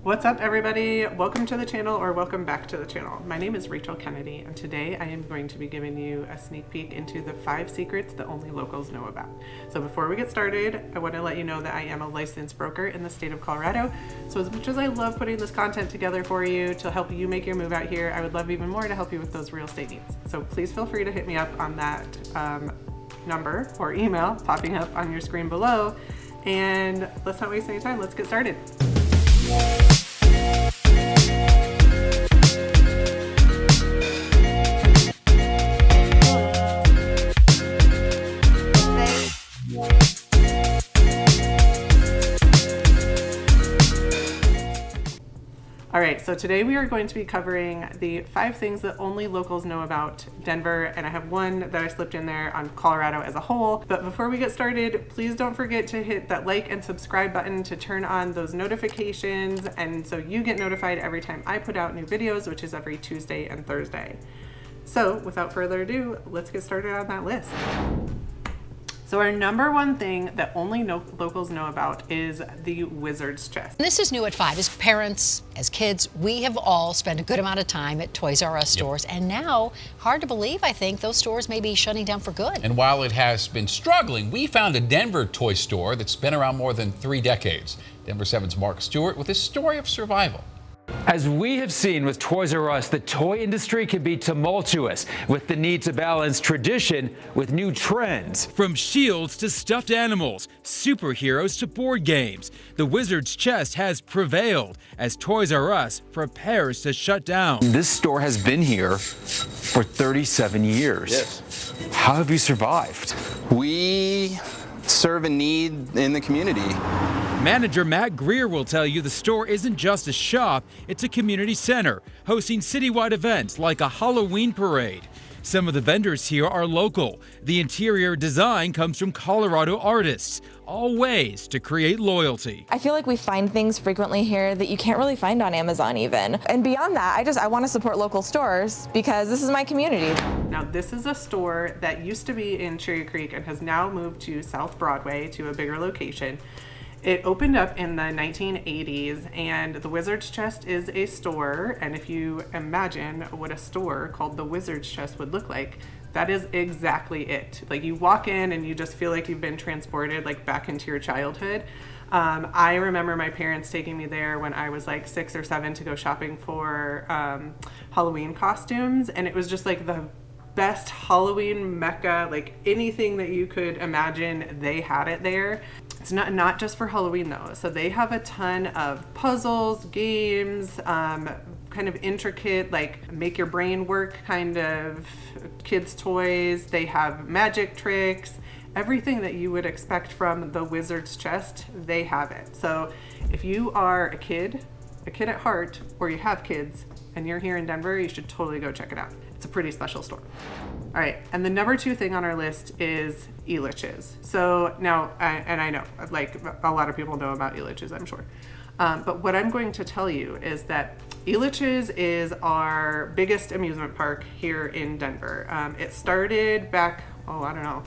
What's up, everybody? Welcome to the channel, or welcome back to the channel. My name is Rachel Kennedy, and today I am going to be giving you a sneak peek into the 5 secrets that only locals know about. So before we get started, I want to let you know that I am a licensed broker in the state of Colorado. So as much as I love putting this content together for you to help you make your move out here, I would love even more to help you with those real estate needs. So please feel free to hit me up on that number or email popping up on your screen below. And let's not waste any time. Let's get started. All right, so today we are going to be covering the 5 things that only locals know about Denver, and I have one that I slipped in there on Colorado as a whole. But before we get started, please don't forget to hit that like and subscribe button to turn on those notifications, and so you get notified every time I put out new videos, which is every Tuesday and Thursday. So without further ado, let's get started on that list. So our number one thing that only locals know about is the Wizard's Chest. This is new at 5. As parents, as kids, we have all spent a good amount of time at Toys R Us stores, and now, hard to believe, I think, those stores may be shutting down for good. And while it has been struggling, we found a Denver toy store that's been around more than 3 decades. Denver 7's Mark Stewart with his story of survival. As we have seen with Toys R Us, the toy industry can be tumultuous with the need to balance tradition with new trends. From shields to stuffed animals, superheroes to board games, the Wizard's Chest has prevailed as Toys R Us prepares to shut down. This store has been here for 37 years. Yes. How have you survived? We serve a need in the community. Manager Matt Greer will tell you the store isn't just a shop, it's a community center, hosting citywide events like a Halloween parade. Some of the vendors here are local. The interior design comes from Colorado artists, all ways to create loyalty. I feel like we find things frequently here that you can't really find on Amazon even. And beyond that, I want to support local stores because this is my community. Now, this is a store that used to be in Cherry Creek and has now moved to South Broadway to a bigger location. It opened up in the 1980s, and the Wizard's Chest is a store, and if you imagine what a store called the Wizard's Chest would look like, that is exactly it. Like, you walk in and you just feel like you've been transported like back into your childhood. I remember my parents taking me there when I was like 6 or 7 to go shopping for Halloween costumes, and it was just like the best Halloween mecca. Like, anything that you could imagine, they had it there. It's not just for Halloween though. So they have a ton of puzzles, games, kind of intricate, like make your brain work kind of kids' toys. They have magic tricks, everything that you would expect from the Wizard's Chest, they have it. So if you are a kid at heart, or you have kids and you're here in Denver, you should totally go check it out. It's a pretty special store. All right, and the number 2 thing on our list is Elitch's. So now, and I know, like, a lot of people know about Elitch's, I'm sure. But what I'm going to tell you is that Elitch's is our biggest amusement park here in Denver. It started back, I don't know,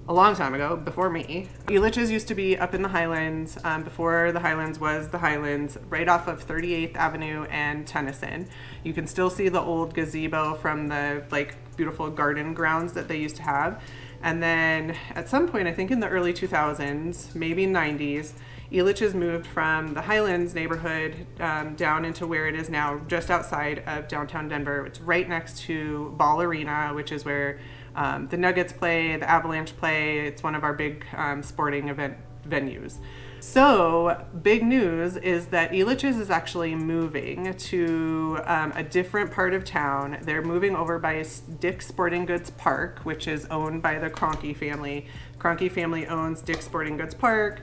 a long time ago, before me. Elitch's used to be up in the Highlands, before the Highlands was the Highlands, right off of 38th Avenue and Tennyson. You can still see the old gazebo from the like beautiful garden grounds that they used to have. And then at some point, I think in the early 2000s, maybe 90s, Elitch's moved from the Highlands neighborhood down into where it is now, just outside of downtown Denver. It's right next to Ball Arena, which is where the Nuggets play, the Avalanche play. It's one of our big sporting event venues. So big news is that Elitch's is actually moving to a different part of town. They're moving over by Dick's Sporting Goods Park, which is owned by the Kroenke family. Kroenke family owns Dick's Sporting Goods Park.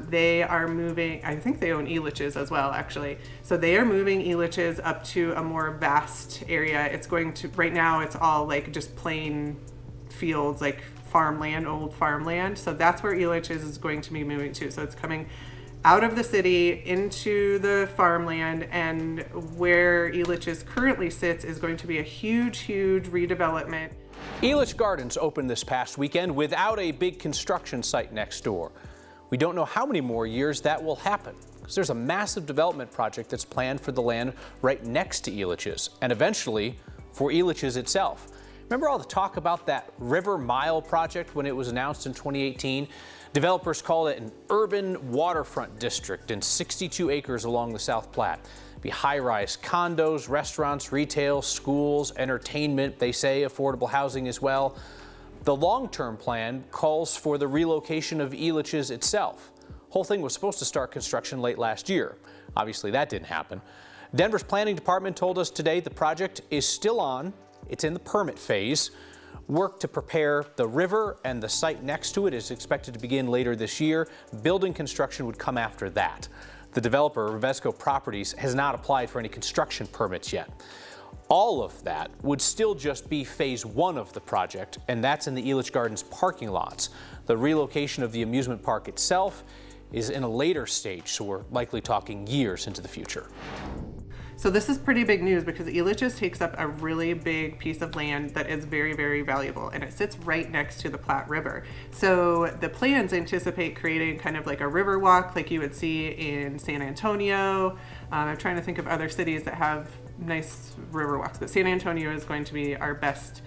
They are moving, I think they own Elitch's as well, actually. So they are moving Elitch's up to a more vast area. It's going to, right now it's all like just plain fields, like farmland, old farmland. So that's where Elitch's is going to be moving to. So it's coming out of the city into the farmland, and where Elitch's currently sits is going to be a huge, huge redevelopment. Elitch Gardens opened this past weekend without a big construction site next door. We don't know how many more years that will happen. because there's a massive development project that's planned for the land right next to Elitch's, and eventually for Elitch's itself. Remember all the talk about that River Mile project when it was announced in 2018? Developers called it an urban waterfront district in 62 acres along the South Platte. Be high-rise condos, restaurants, retail, schools, entertainment, they say affordable housing as well. The long-term plan calls for the relocation of Elitch's itself. Whole thing was supposed to start construction late last year. Obviously that didn't happen. Denver's planning department told us today the project is still on. It's in the permit phase. Work to prepare the river and the site next to it is expected to begin later this year. Building construction would come after that. The developer, Revesco Properties, has not applied for any construction permits yet. All of that would still just be phase one of the project, and that's in the Elitch Gardens parking lots. The relocation of the amusement park itself is in a later stage, so we're likely talking years into the future. So this is pretty big news because Elitch's takes up a really big piece of land that is very, very valuable, and it sits right next to the Platte River. So the plans anticipate creating kind of like a river walk like you would see in San Antonio. I'm trying to think of other cities that have nice river walks, but San Antonio is going to be our best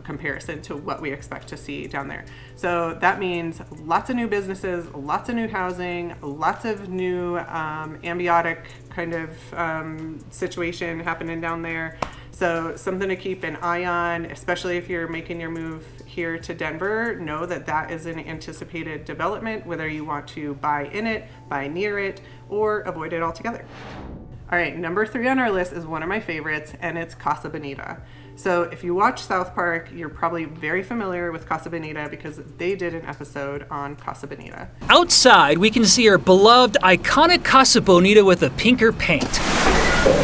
comparison to what we expect to see down there. So that means lots of new businesses, lots of new housing, lots of new ambiotic kind of situation happening down there. So something to keep an eye on, especially if you're making your move here to Denver. Know that that is an anticipated development, whether you want to buy in it, buy near it, or avoid it altogether. All right, number 3 on our list is one of my favorites, and it's Casa Bonita. So if you watch South Park, you're probably very familiar with Casa Bonita because they did an episode on Casa Bonita. Outside, we can see our beloved, iconic Casa Bonita with a pinker paint.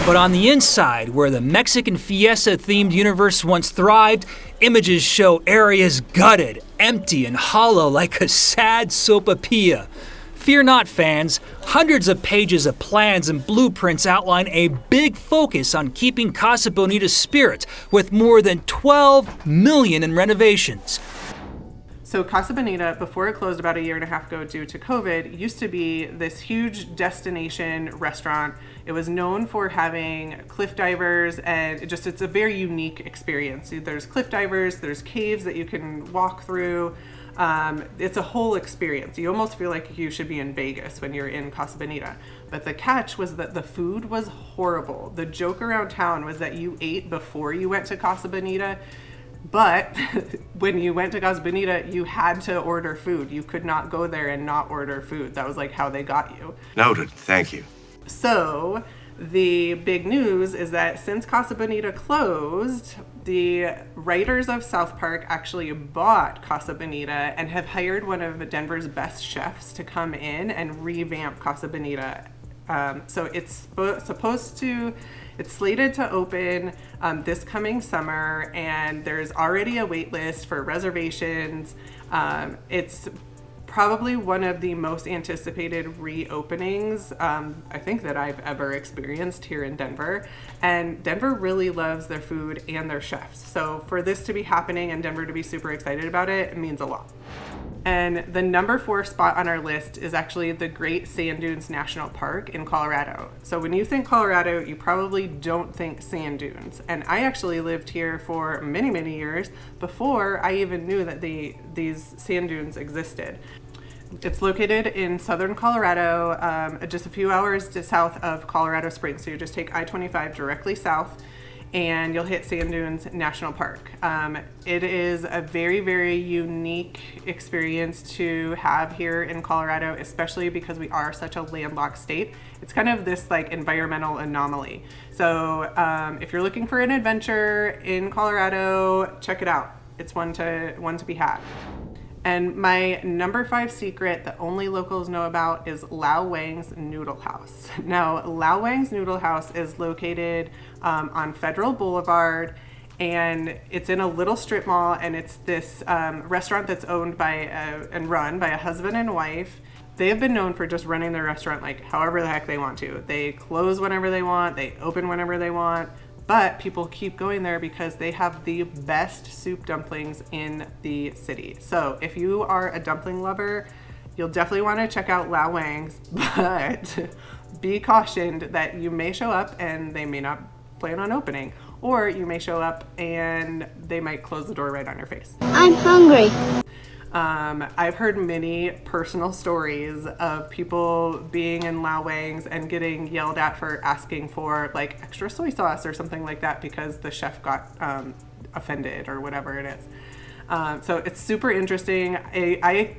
But on the inside, where the Mexican fiesta-themed universe once thrived, images show areas gutted, empty, and hollow like a sad sopapilla. Fear not, fans. Hundreds of pages of plans and blueprints outline a big focus on keeping Casa Bonita's spirit, with more than $12 million in renovations. So Casa Bonita, before it closed about a year and a half ago due to COVID, used to be this huge destination restaurant. It was known for having cliff divers, and it's a very unique experience. There's cliff divers, there's caves that you can walk through. It's a whole experience. You almost feel like you should be in Vegas when you're in Casa Bonita. But the catch was that the food was horrible. The joke around town was that you ate before you went to Casa Bonita, but when you went to Casa Bonita, you had to order food. You could not go there and not order food. That was like how they got you. Noted, thank you. So the big news is that since Casa Bonita closed, the writers of South Park actually bought Casa Bonita and have hired one of Denver's best chefs to come in and revamp Casa Bonita. So it's slated to open this coming summer, and there's already a wait list for reservations. It's probably one of the most anticipated reopenings I think that I've ever experienced here in Denver. And Denver really loves their food and their chefs. So for this to be happening and Denver to be super excited about it, it means a lot. And the number 4 spot on our list is actually the Great Sand Dunes National Park in Colorado. So when you think Colorado, you probably don't think sand dunes. And I actually lived here for many, many years before I even knew that these sand dunes existed. It's located in southern Colorado, just a few hours south of Colorado Springs. So you just take I-25 directly south, and you'll hit Sand Dunes National Park. It is a very, very unique experience to have here in Colorado, especially because we are such a landlocked state. It's kind of this like environmental anomaly. So if you're looking for an adventure in Colorado, check it out. It's one to be had. And my number 5 secret that only locals know about is Lao Wang's Noodle House. Now, Lao Wang's Noodle House is located on Federal Boulevard, and it's in a little strip mall, and it's this restaurant that's owned by and run by a husband and wife. They have been known for just running their restaurant like however the heck they want to. They close whenever they want, they open whenever they want. But people keep going there because they have the best soup dumplings in the city. So if you are a dumpling lover, You'll definitely want to check out Lao Wang's, but be cautioned that you may show up and they may not plan on opening, or you may show up and they might close the door right on your face. I'm hungry. I've heard many personal stories of people being in Lao Wang's and getting yelled at for asking for like extra soy sauce or something like that because the chef got offended or whatever it is. So it's super interesting. I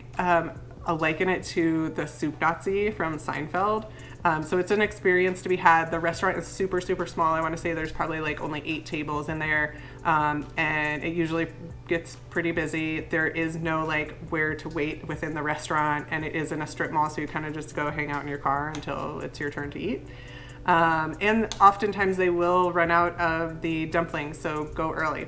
liken it to the soup Nazi from Seinfeld. So it's an experience to be had. The restaurant is super, super small. I want to say there's probably like only 8 tables in there. And it usually gets pretty busy. There is no like where to wait within the restaurant, and it is in a strip mall, so you kind of just go hang out in your car until it's your turn to eat. And oftentimes they will run out of the dumplings, so go early.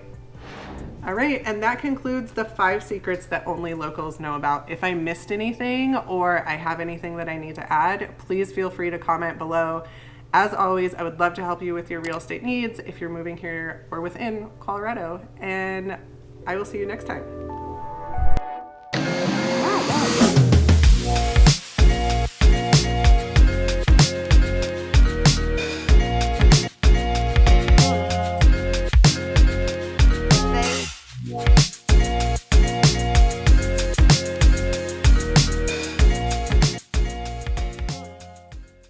All right, and that concludes the 5 secrets that only locals know about. If I missed anything or I have anything that I need to add, please feel free to comment below. As always, I would love to help you with your real estate needs if you're moving here or within Colorado, and I will see you next time.